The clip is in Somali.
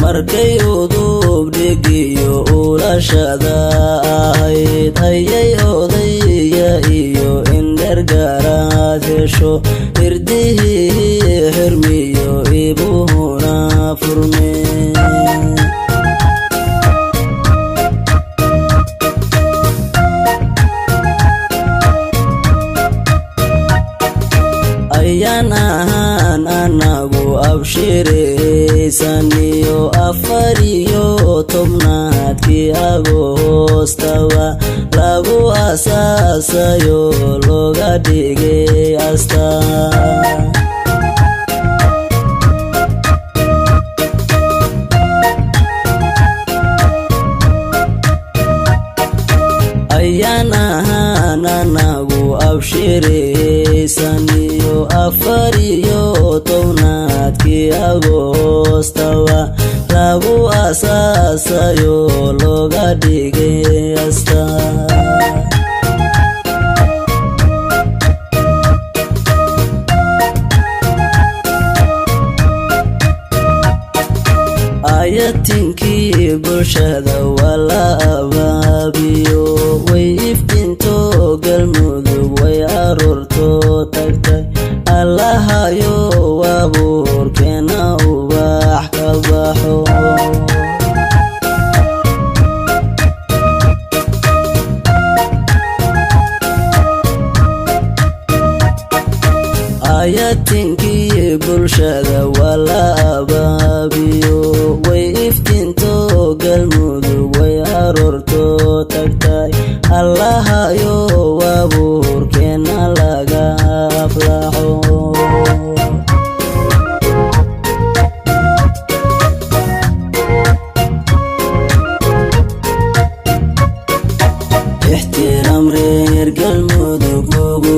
markay udub dhigiyo ulashada ahayd ayay odayga iyo indhergaraad hesho irdihii xirmiyo ibuhuna furmeen ayaan ahaan anagu abshiraysaniyo afariyo tobnaadkii agoostaba lagu asaasayo looga dhigay astaan ayaan ahaan anagu abshiraysaniyo afariyo tobnaadkii agoostaba lagu asaasayo looga dhigay astaan ayatinkii bulshada waa la abaabiyo way iftinto galmudug way aroorto tagtay allahayo abuurkeena ubax ka baxo ayatinkii bulshada waa la abaabiyo way iftinto galmudug way aroorto tagtay allahayo abuurkeena laga aflaxo ixtiraam reer galmudug ugu